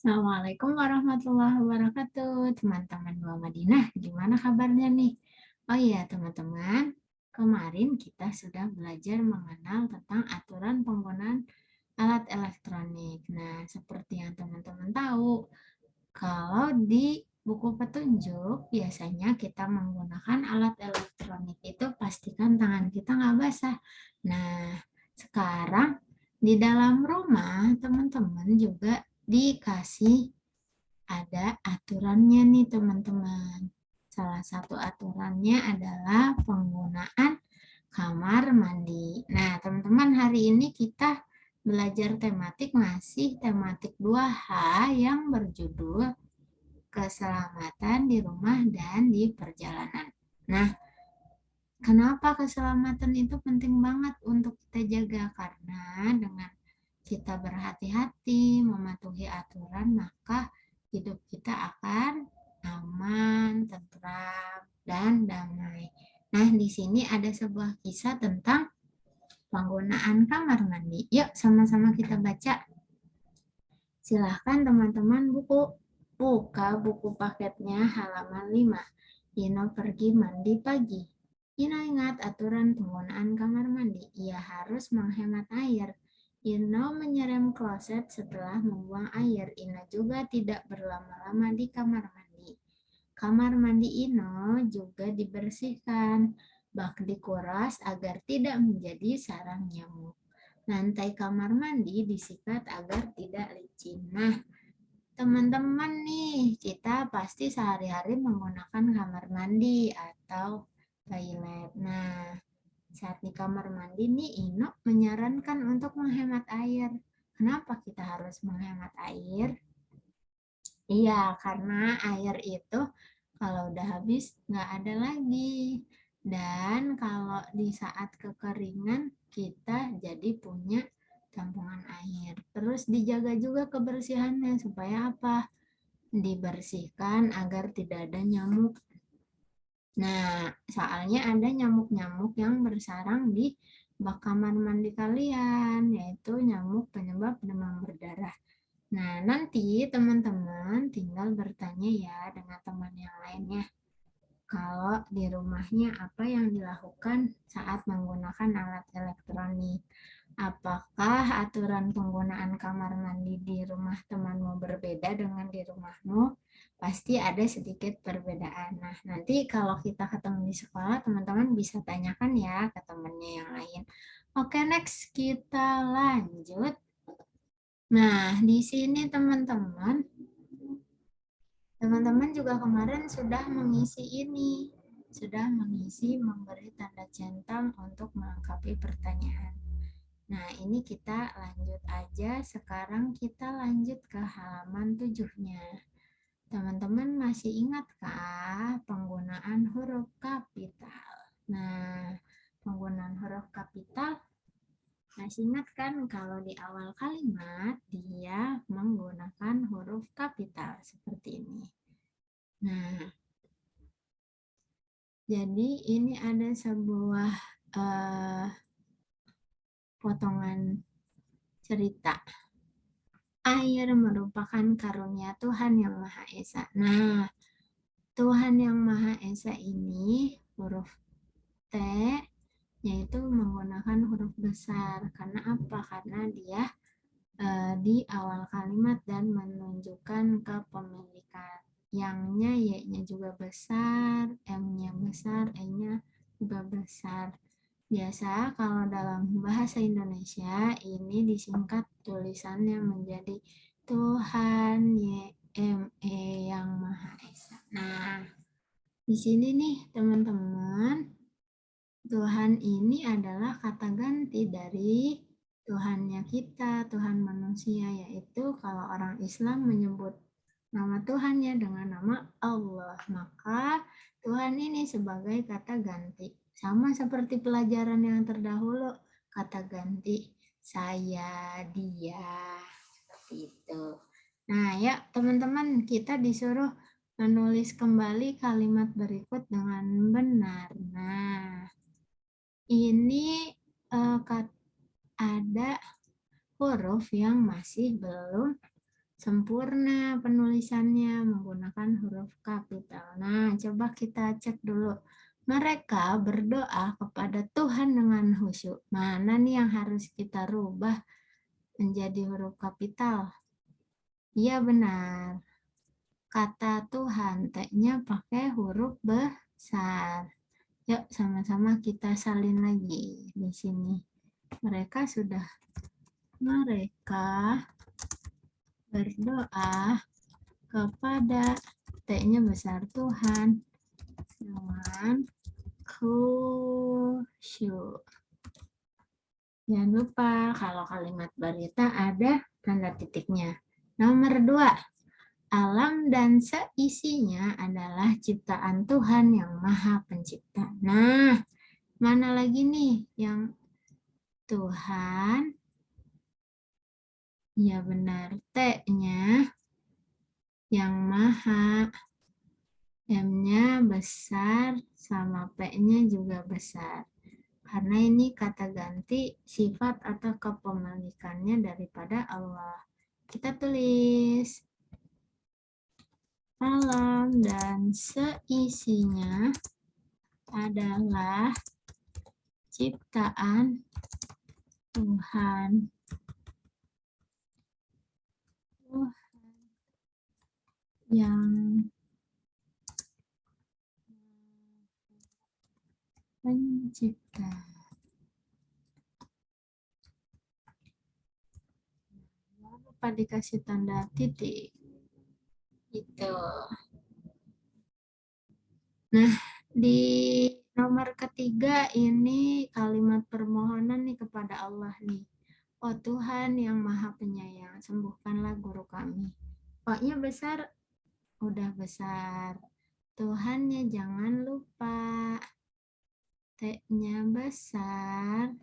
Assalamualaikum warahmatullahi wabarakatuh, teman-teman Dua Madinah. Gimana kabarnya nih? Oh iya, teman-teman, kemarin kita sudah belajar mengenal tentang aturan penggunaan alat elektronik. Nah, seperti yang teman-teman tahu, kalau di buku petunjuk, biasanya kita menggunakan alat elektronik itu pastikan tangan kita nggak basah. Nah, sekarang di dalam rumah, teman-teman juga dikasih ada aturannya nih teman-teman. Salah satu aturannya adalah penggunaan kamar mandi. Nah, teman-teman, hari ini kita belajar tematik masih tematik 2H yang berjudul keselamatan di rumah dan di perjalanan. Nah, kenapa keselamatan itu penting banget untuk kita jaga? Karena dengan kita berhati-hati, mematuhi aturan, maka hidup kita akan aman, tentram, dan damai. Nah, di sini ada sebuah kisah tentang penggunaan kamar mandi. Yuk, sama-sama kita baca. Silahkan teman-teman buka buku paketnya halaman 5. Ino pergi mandi pagi. Ino ingat aturan penggunaan kamar mandi. Ia harus menghemat air. Ino menyerem kloset setelah membuang air. Ino juga tidak berlama-lama di kamar mandi. Kamar mandi Ino juga dibersihkan. Bak dikuras agar tidak menjadi sarang nyamuk. Lantai kamar mandi disikat agar tidak licin. Nah, teman-teman nih, kita pasti sehari-hari menggunakan kamar mandi atau toilet. Nah, saat di kamar mandi nih, Ino menyarankan untuk menghemat air. Kenapa kita harus menghemat air? Iya, karena air itu kalau udah habis nggak ada lagi. Dan kalau di saat kekeringan kita jadi punya tampungan air. Terus dijaga juga kebersihannya supaya apa? Dibersihkan agar tidak ada nyamuk. Nah, soalnya ada nyamuk-nyamuk yang bersarang di bak kamar mandi kalian, yaitu nyamuk penyebab demam berdarah. Nah, nanti teman-teman tinggal bertanya ya dengan teman yang lainnya. Kalau di rumahnya apa yang dilakukan saat menggunakan alat elektronik? Apakah aturan penggunaan kamar mandi di rumah temanmu berbeda dengan di rumahmu? Pasti ada sedikit perbedaan. Nah, nanti kalau kita ketemu di sekolah, teman-teman bisa tanyakan ya ke temannya yang lain. Oke, next kita lanjut. Nah, di sini teman-teman juga kemarin sudah mengisi ini, sudah mengisi memberi tanda centang untuk melengkapi pertanyaan. Nah, ini kita lanjut aja. Sekarang kita lanjut ke halaman 7-nya. Teman-teman masih ingatkah penggunaan huruf kapital? Nah, penggunaan huruf kapital masih ingat kan kalau di awal kalimat dia menggunakan huruf kapital seperti ini. Nah, jadi ini ada sebuah potongan cerita. Air merupakan karunia Tuhan Yang Maha Esa. Nah, Tuhan Yang Maha Esa ini huruf T yaitu menggunakan huruf besar. Karena apa? Karena dia di awal kalimat dan menunjukkan kepemilikan. Yang-nya, Y-nya juga besar, M-nya besar, E-nya juga besar. Biasa kalau dalam bahasa Indonesia ini disingkat tulisannya menjadi Tuhan YME Yang Maha Esa. Nah, di sini nih teman-teman, Tuhan ini adalah kata ganti dari Tuhannya kita, Tuhan manusia, yaitu kalau orang Islam menyebut nama Tuhannya dengan nama Allah, maka Tuhan ini sebagai kata ganti. Sama seperti pelajaran yang terdahulu, kata ganti saya, dia, seperti itu. Nah, ya teman-teman, kita disuruh menulis kembali kalimat berikut dengan benar. Nah, ini ada huruf yang masih belum sempurna penulisannya menggunakan huruf kapital. Nah, coba kita cek dulu. Mereka berdoa kepada Tuhan dengan khusyuk. Mana nih yang harus kita rubah menjadi huruf kapital? Iya benar. Kata Tuhan, T-nya pakai huruf besar. Yuk sama-sama kita salin lagi di sini. Mereka berdoa kepada T-nya besar Tuhan dengan khusyuk. Jangan lupa kalau kalimat berita ada tanda titiknya. Nomor 2, alam dan seisinya adalah ciptaan Tuhan yang Maha Pencipta. Nah, mana lagi nih yang Tuhan? Ya benar, T-nya yang Maha, M-nya besar, sama P-nya juga besar. Karena ini kata ganti sifat atau kepemilikannya daripada Allah. Kita tulis alam dan seisinya adalah ciptaan Tuhan. Yang pencipta. Jangan lupa dikasih tanda titik. Itu. Nah, di nomor ketiga ini kalimat permohonan nih kepada Allah nih. Oh Tuhan yang Maha Penyayang, sembuhkanlah guru kami. O-nya besar, udah besar. Tuhannya jangan lupa. T-nya besar.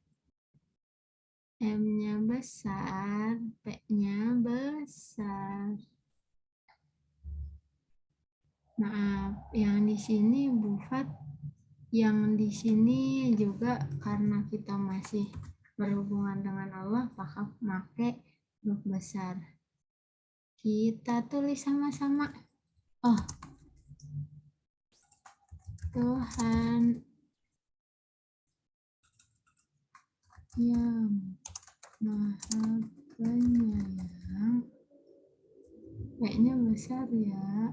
M-nya besar. P-nya besar. Maaf, yang di sini Bu Fat, yang di sini juga karena kita masih berhubungan dengan Allah, pakai huruf besar. Kita tulis sama-sama. Oh, Tuhan yang Maha Penyayang. Kayaknya besar ya.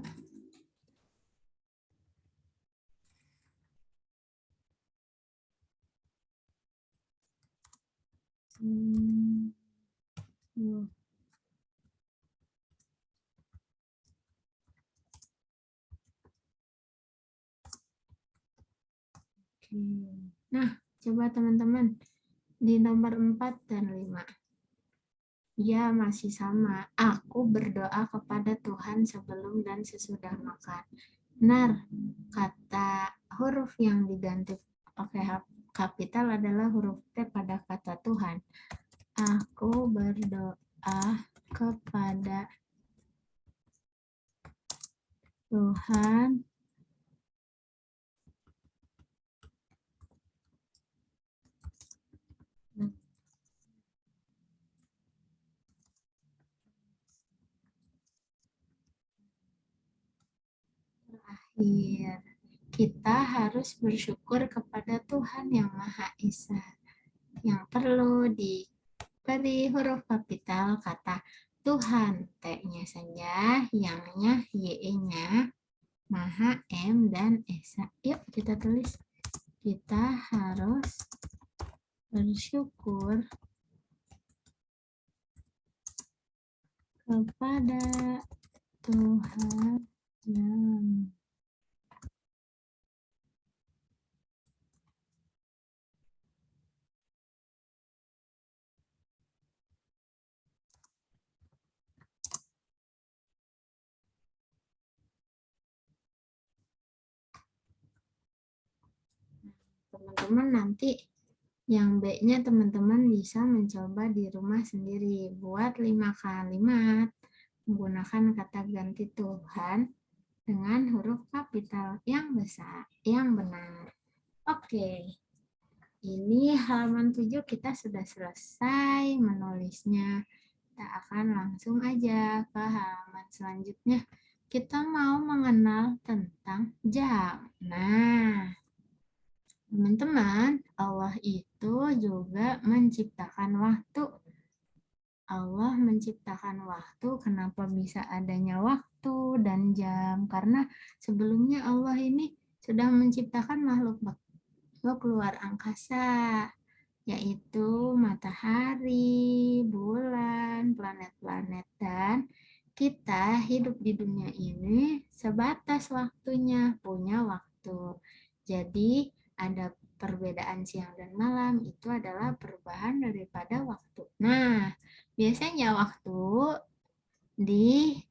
Nah, coba teman-teman di nomor 4 dan 5. Ya, masih sama. Aku berdoa kepada Tuhan sebelum dan sesudah makan. Benar, kata huruf yang diganti pakai kapital adalah huruf T pada kata Tuhan. Aku berdoa kepada Tuhan terakhir. Kita harus bersyukur kepada Tuhan yang Maha Esa. Yang perlu diberi huruf kapital kata Tuhan, T-nya saja, yang-nya, Y-nya, Maha, M, dan Esa. Yuk kita tulis. Kita harus bersyukur kepada Tuhan yang teman-teman nanti yang B-nya teman-teman bisa mencoba di rumah sendiri. Buat 5 kalimat menggunakan kata ganti Tuhan dengan huruf kapital yang besar, yang benar. Oke, ini halaman 7 kita sudah selesai menulisnya. kita akan langsung aja ke halaman selanjutnya. Kita mau mengenal tentang jam. Nah, teman-teman, Allah itu juga menciptakan waktu. Allah menciptakan waktu, kenapa bisa adanya waktu dan jam? Karena sebelumnya Allah ini sudah menciptakan makhluk luar angkasa, yaitu matahari, bulan, planet-planet, dan kita hidup di dunia ini sebatas waktunya, punya waktu. Jadi ada perbedaan siang dan malam, itu adalah perubahan daripada waktu. Nah, biasanya waktu di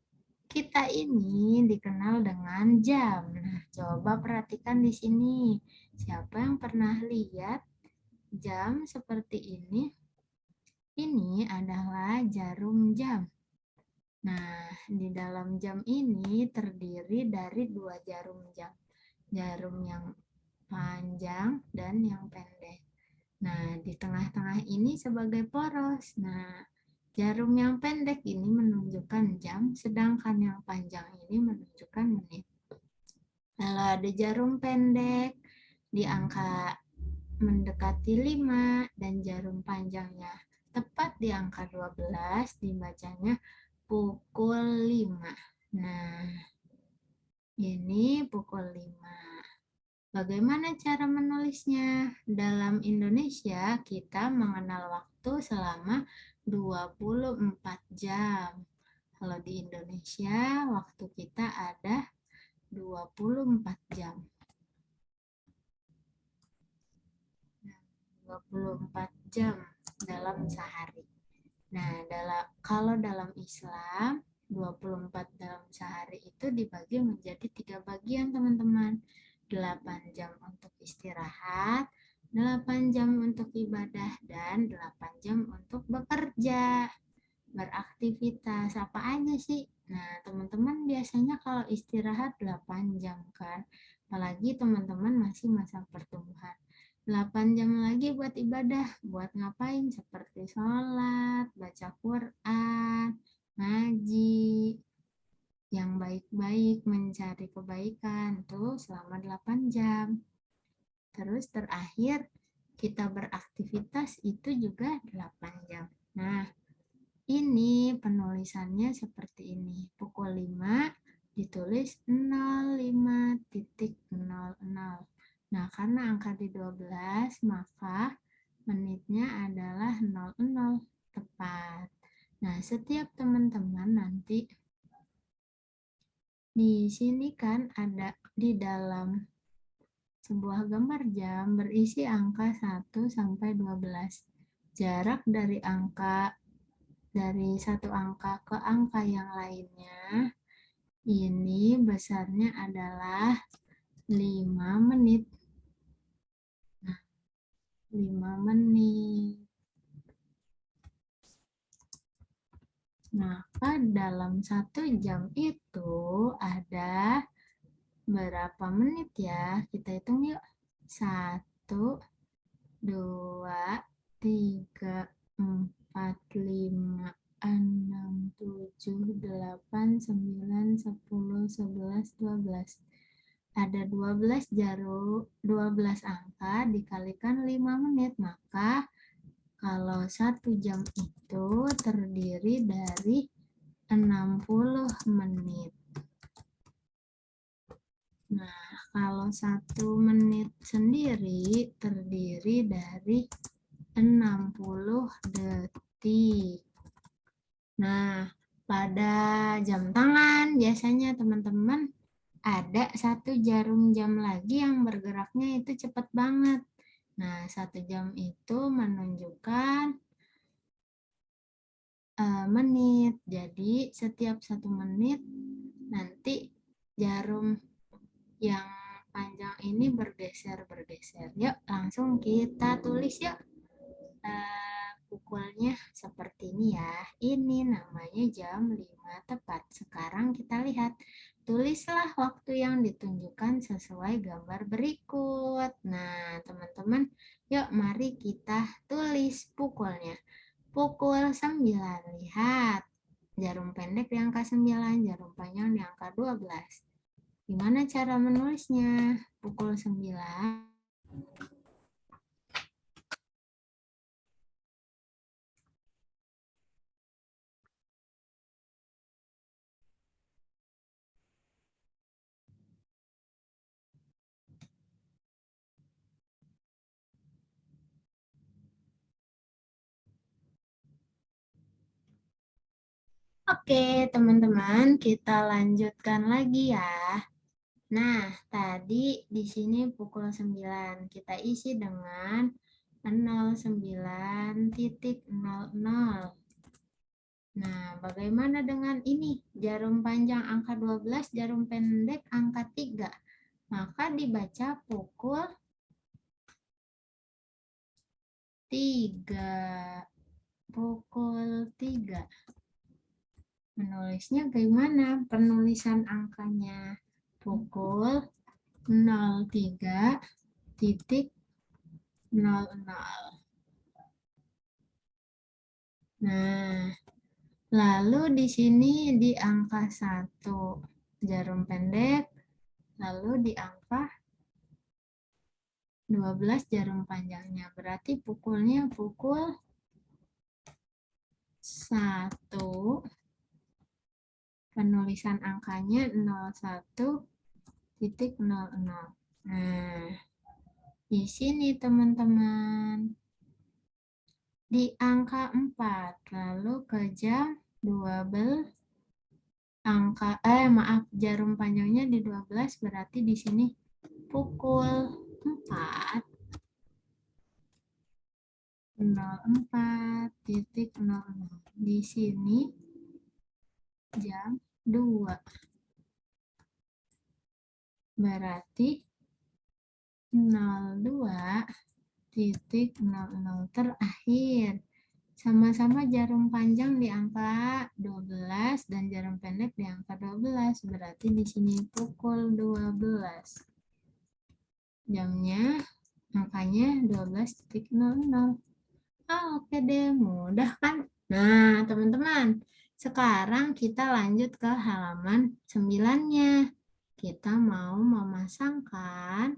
kita ini dikenal dengan jam. Nah, coba perhatikan di sini. Siapa yang pernah lihat jam seperti ini? Ini adalah jarum jam. Nah, di dalam jam ini terdiri dari dua jarum jam. Jarum yang panjang dan yang pendek. Nah, di tengah-tengah ini sebagai poros. Nah, jarum yang pendek ini menunjukkan jam, sedangkan yang panjang ini menunjukkan menit. Lalu ada jarum pendek di angka mendekati 5 dan jarum panjangnya tepat di angka 12 dibacanya pukul 5. Nah, ini pukul 5. Bagaimana cara menulisnya? Dalam Indonesia, kita mengenal waktu selama 24 jam. Kalau di Indonesia, waktu kita ada 24 jam. 24 jam dalam sehari. Nah, kalau dalam Islam, 24 dalam sehari itu dibagi menjadi 3 bagian, teman-teman. 8 jam untuk istirahat, 8 jam untuk ibadah, dan 8 jam untuk bekerja, beraktivitas. Apa aja sih? Nah, teman-teman biasanya kalau istirahat 8 jam kan, apalagi teman-teman masih masa pertumbuhan. 8 jam lagi buat ibadah, buat ngapain? Seperti sholat, baca Quran, ngaji, yang baik-baik, mencari kebaikan, tuh selama 8 jam. Terus terakhir, kita beraktivitas itu juga 8 jam. Nah, ini penulisannya seperti ini. Pukul 5 ditulis 05.00. Nah, karena angka di 12, maka menitnya adalah 00 tepat. Nah, setiap teman-teman nanti di sini kan ada di dalam sebuah gambar jam berisi angka 1 sampai 12. Jarak dari satu angka ke angka yang lainnya ini besarnya adalah 5 menit. Nah, 5 menit. Maka dalam 1 jam itu ada berapa menit ya? Kita hitung yuk. 1, 2, 3, 4, 5, 6, 7, 8, 9, 10, 11, 12. Ada 12 angka dikalikan 5 menit, maka kalau 1 jam itu terdiri dari 60 menit. Nah, kalau 1 menit sendiri terdiri dari 60 detik. Nah, pada jam tangan biasanya teman-teman ada satu jarum jam lagi yang bergeraknya itu cepat banget. Nah, 1 jam itu menunjukkan menit. Jadi, setiap 1 menit nanti jarum yang panjang ini bergeser-bergeser. Yuk, langsung kita tulis yuk. Pukulnya seperti ini ya. Ini namanya jam 5 tepat. Sekarang kita lihat. Tulislah waktu yang ditunjukkan sesuai gambar berikut. Nah, teman-teman, yuk mari kita tulis pukulnya. Pukul 9. Lihat. Jarum pendek di angka 9, jarum panjang di angka 12. Gimana cara menulisnya? Pukul 9. Oke, teman-teman, kita lanjutkan lagi ya. Nah, tadi di sini pukul 9. Kita isi dengan 09.00. Nah, bagaimana dengan ini? Jarum panjang angka 12, jarum pendek angka 3. Maka dibaca pukul 3. Pukul 3. Menulisnya bagaimana? Penulisan angkanya. Pukul 03.00. Nah, lalu di sini di angka 1 jarum pendek, lalu di angka 12 jarum panjangnya. Berarti pukulnya pukul 1. Penulisan angkanya 01.00. Nah, di sini teman-teman. Di angka 4, lalu ke jam 12. Jarum panjangnya di 12, berarti di sini pukul 04.00. Di sini jam 2. Berarti 02.00 terakhir. Sama-sama jarum panjang di angka 12 dan jarum pendek di angka 12. Berarti di sini pukul 12. Jamnya angkanya 12.00. Oke deh, mudah kan? Nah, teman-teman, sekarang kita lanjut ke halaman 9-nya. Kita mau memasangkan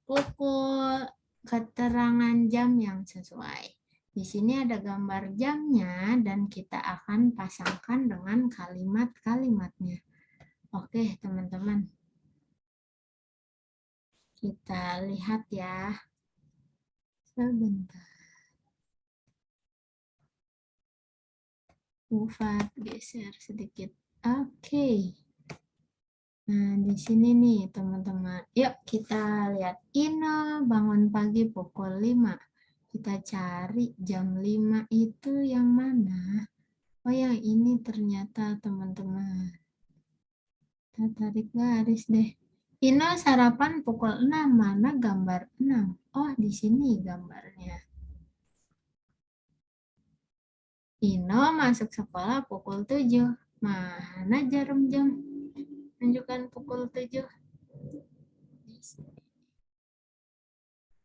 pukul keterangan jam yang sesuai. Di sini ada gambar jamnya dan kita akan pasangkan dengan kalimat-kalimatnya. Oke, teman-teman. Kita lihat ya. Sebentar. Ufat geser sedikit. Oke. Nah, di sini nih, teman-teman. Yuk, kita lihat. Ina bangun pagi pukul 5. Kita cari jam 5 itu yang mana? Oh, yang ini ternyata, teman-teman. Kita tarik garis deh. Ina sarapan pukul 6. Mana gambar 6? Oh, di sini gambarnya. Ino masuk sekolah pukul 7. Mana jarum jam? Tunjukkan pukul 7.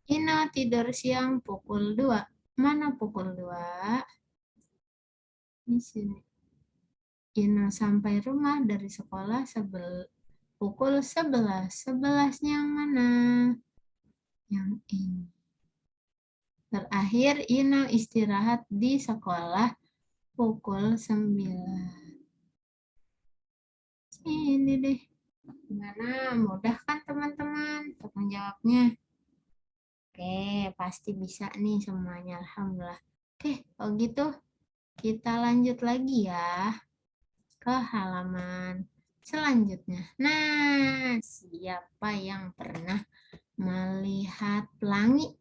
Ina tidur siang pukul 2. Mana pukul 2? Di sini. Ina sampai rumah dari sekolah pukul 11. 11-nya yang mana? Yang ini. Terakhir, Ina istirahat di sekolah pukul 9. Ini deh. Gimana? Mudah kan teman-teman untuk menjawabnya? Oke, pasti bisa nih semuanya. Alhamdulillah. Oke, kalau gitu kita lanjut lagi ya ke halaman selanjutnya. Nah, siapa yang pernah melihat pelangi?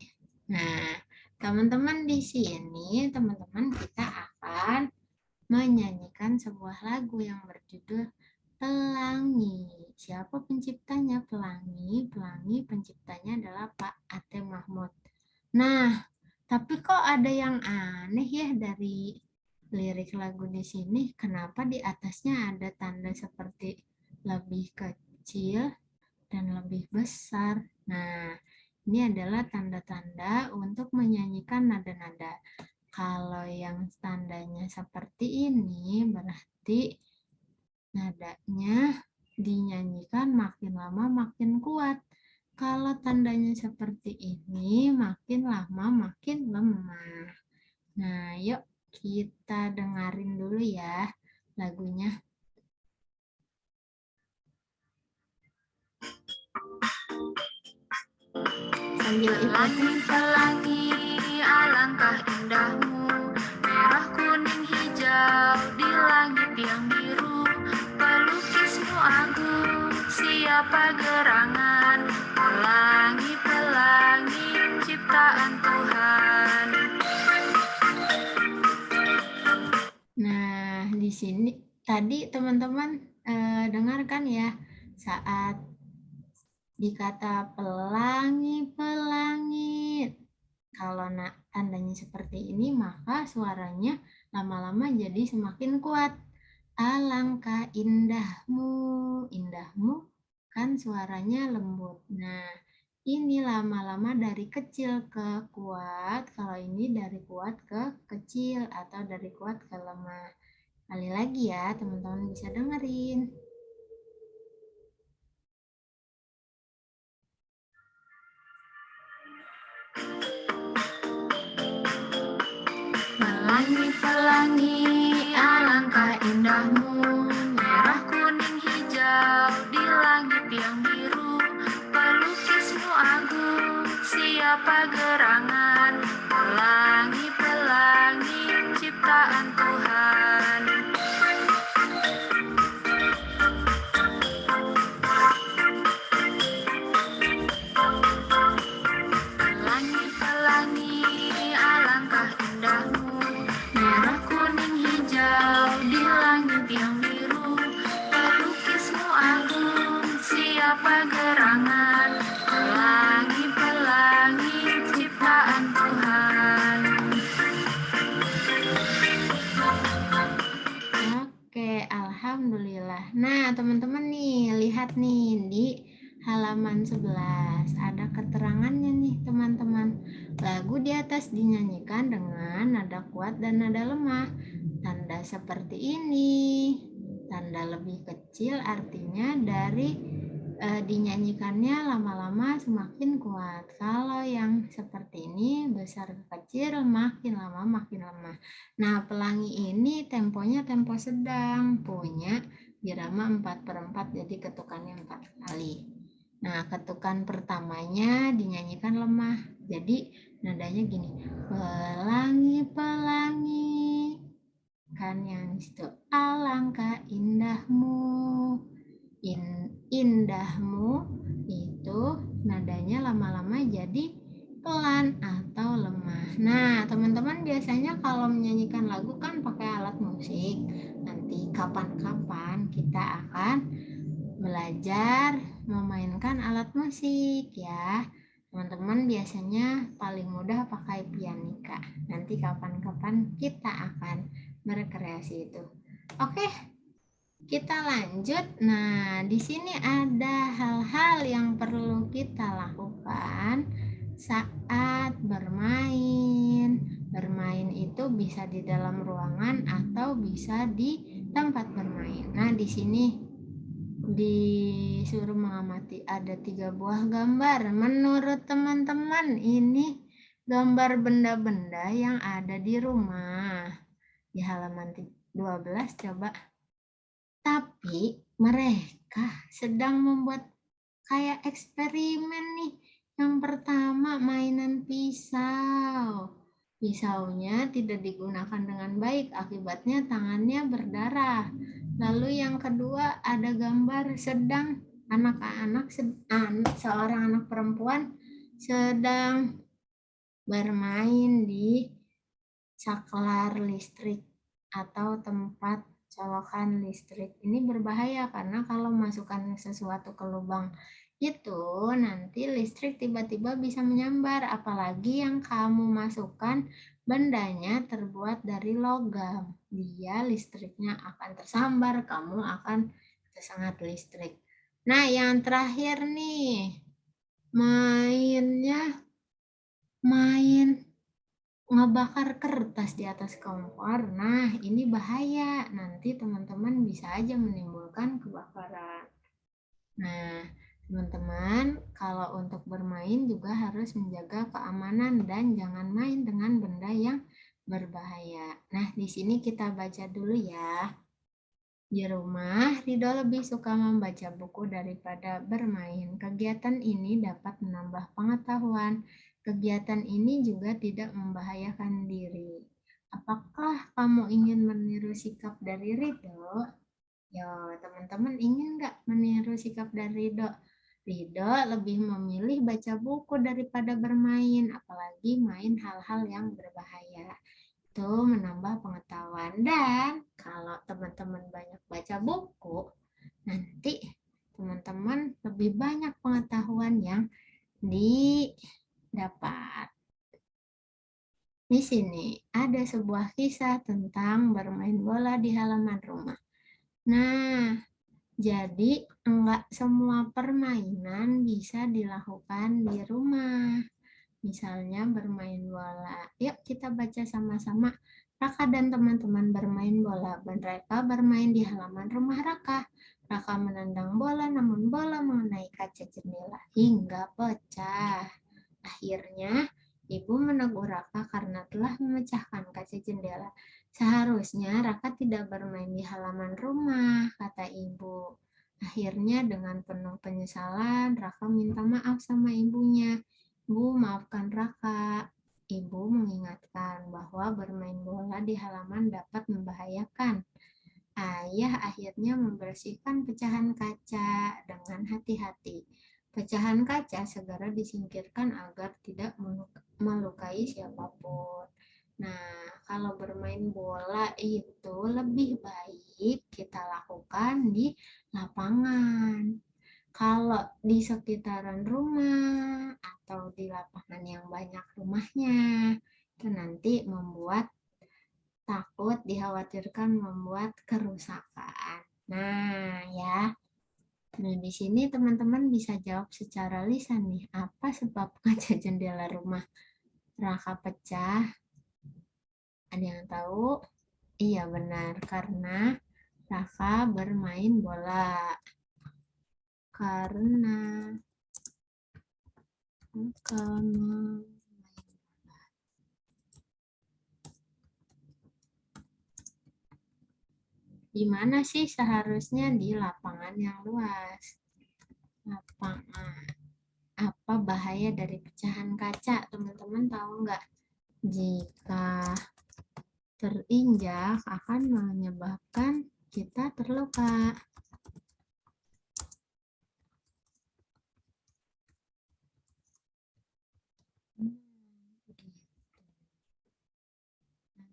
Nah, teman-teman di sini, teman-teman kita akan menyanyikan sebuah lagu yang berjudul Pelangi. Siapa penciptanya? Pelangi. Pelangi penciptanya adalah Pak Ate Mahmud. Nah, tapi kok ada yang aneh ya dari lirik lagu di sini? Kenapa di atasnya ada tanda seperti lebih kecil dan lebih besar? Nah, Ini adalah tanda-tanda untuk menyanyikan nada-nada. Kalau yang tandanya seperti ini berarti nadanya dinyanyikan makin lama makin kuat. Kalau tandanya seperti ini makin lama makin lemah. Nah, yuk kita dengerin dulu ya lagunya. Sambil ikutin. Pelangi, alangkah indahmu, merah kuning hijau di langit yang biru. Pelukismu agung, siapa gerangan, pelangi-pelangi ciptaan Tuhan. Nah, di sini tadi teman-teman dengarkan ya, saat dikata pelangi-pelangi, kalau tandanya seperti ini maka suaranya lama-lama jadi semakin kuat. Alangkah indahmu, indahmu kan suaranya lembut. Nah, ini lama-lama dari kecil ke kuat, kalau ini dari kuat ke kecil atau dari kuat ke lemah. Kali lagi ya, teman-teman bisa dengerin. Pelangi-pelangi, alangkah indahmu, merah kuning hijau di langit yang biru. Pelukismu agung, siapa gerangan, pelangi-pelangi ciptaan Tuhan. Pelangi-pelangi, alangkah indahmu, merah kuning hijau di langit yang biru. Pelukismu agung, siapa gerangan, pelangi-pelangi ciptaan Tuhan. Oke, alhamdulillah. Nah, teman-teman nih, lihat nih di halaman 11. Ada keterangannya nih, teman-teman. Lagu di atas dinyanyikan dengan nada kuat dan nada lemah. Tanda seperti ini. Tanda lebih kecil artinya dari dinyanyikannya lama-lama semakin kuat. Kalau yang seperti ini besar ke kecil makin lama makin lemah. Nah, pelangi ini temponya tempo sedang, punya birama 4/4, jadi ketukannya 4 kali. Nah, ketukan pertamanya dinyanyikan lemah, jadi nadanya gini, pelangi-pelangi, kan yang itu alangkah indahmu. Indahmu itu nadanya lama-lama jadi pelan atau lemah. Nah, teman-teman biasanya kalau menyanyikan lagu kan pakai alat musik. Nanti kapan-kapan kita akan belajar memainkan alat musik ya. Teman-teman biasanya paling mudah pakai pianika. Nanti kapan-kapan kita akan berkreasi itu. Oke, kita lanjut. Nah, di sini ada hal-hal yang perlu kita lakukan saat bermain. Bermain itu bisa di dalam ruangan atau bisa di tempat bermain. Nah, di sini disuruh mengamati ada 3 buah gambar. Menurut teman-teman ini gambar benda-benda yang ada di rumah. Di halaman 12 coba. Tapi mereka sedang membuat kayak eksperimen nih. Yang pertama mainan pisau. Pisaunya tidak digunakan dengan baik, akibatnya tangannya berdarah. Lalu yang kedua ada gambar sedang seorang anak perempuan sedang bermain di saklar listrik atau tempat colokan listrik. Ini berbahaya karena kalau masukkan sesuatu ke lubang itu nanti listrik tiba-tiba bisa menyambar, apalagi yang kamu masukkan bendanya terbuat dari logam. Dia listriknya akan tersambar, kamu akan tersengat listrik. Nah, yang terakhir nih, Mainnya main ngebakar kertas di atas kompor. Nah, ini bahaya. Nanti teman-teman bisa aja menimbulkan kebakaran. Nah, teman-teman, kalau untuk bermain juga harus menjaga keamanan dan jangan main dengan benda yang berbahaya. Nah, di sini kita baca dulu ya. Di rumah, Rido lebih suka membaca buku daripada bermain. Kegiatan ini dapat menambah pengetahuan. Kegiatan ini juga tidak membahayakan diri. Apakah kamu ingin meniru sikap dari Rido? Yo, teman-teman ingin nggak meniru sikap dari Rido? Rido lebih memilih baca buku daripada bermain, apalagi main hal-hal yang berbahaya. Itu menambah pengetahuan. Dan kalau teman-teman banyak baca buku, nanti teman-teman lebih banyak pengetahuan yang didapat. Di sini ada sebuah kisah tentang bermain bola di halaman rumah. Nah, jadi enggak semua permainan bisa dilakukan di rumah. Misalnya bermain bola. Yuk kita baca sama-sama. Raka dan teman-teman bermain bola. Mereka bermain di halaman rumah Raka. Raka menendang bola namun bola mengenai kaca jendela hingga pecah. Akhirnya ibu menegur Raka karena telah memecahkan kaca jendela. Seharusnya Raka tidak bermain di halaman rumah, kata ibu. Akhirnya dengan penuh penyesalan, Raka minta maaf sama ibunya. Bu, maafkan Raka. Ibu mengingatkan bahwa bermain bola di halaman dapat membahayakan. Ayah akhirnya membersihkan pecahan kaca dengan hati-hati. Pecahan kaca segera disingkirkan agar tidak melukai siapapun. Nah, kalau bermain bola itu lebih baik kita lakukan di lapangan. Kalau di sekitaran rumah atau di lapangan yang banyak rumahnya, itu nanti membuat takut dikhawatirkan membuat kerusakan. Nah, ya. Nah, di sini teman-teman bisa jawab secara lisan nih, apa sebab kaca jendela rumah Raka pecah? Ada yang tahu? Iya benar, karena Raka bermain bola. Karena Raka di mana sih seharusnya di lapangan yang luas? Lapangan. Apa bahaya dari pecahan kaca? Teman-teman tahu nggak? Jika terinjak akan menyebabkan kita terluka.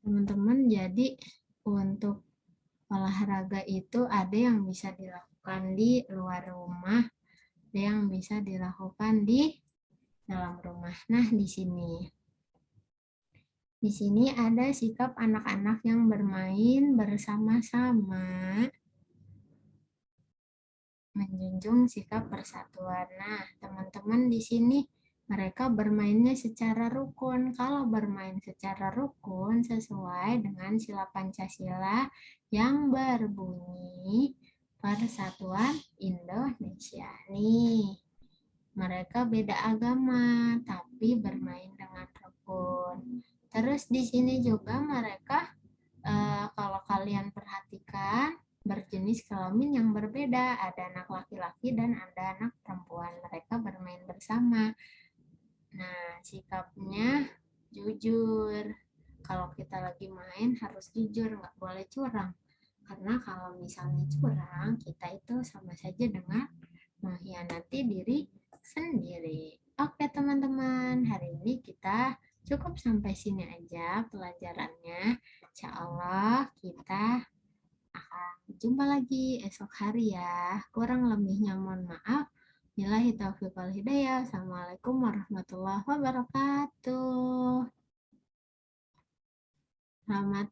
Teman-teman, jadi untuk olahraga itu ada yang bisa dilakukan di luar rumah, ada yang bisa dilakukan di dalam rumah. Nah, di sini ada sikap anak-anak yang bermain bersama-sama, menjunjung sikap persatuan. Nah, teman-teman di sini mereka bermainnya secara rukun. Kalau bermain secara rukun sesuai dengan sila Pancasila yang berbunyi Persatuan Indonesia. Nih, mereka beda agama tapi bermain dengan rukun. Terus di sini juga mereka kalau kalian perhatikan berjenis kelamin yang berbeda, ada anak laki-laki dan ada anak perempuan. Mereka bermain bersama. Nah, sikapnya jujur. Kalau kita lagi main harus jujur, nggak boleh curang. Karena kalau misalnya curang, kita itu sama saja dengan mengkhianati diri sendiri. Oke teman-teman, hari ini kita cukup sampai sini aja pelajarannya. Insya Allah kita akan jumpa lagi esok hari ya. Kurang lebihnya mohon maaf. Billahi taufiq wal hidayah. Assalamualaikum warahmatullahi wabarakatuh. Selamat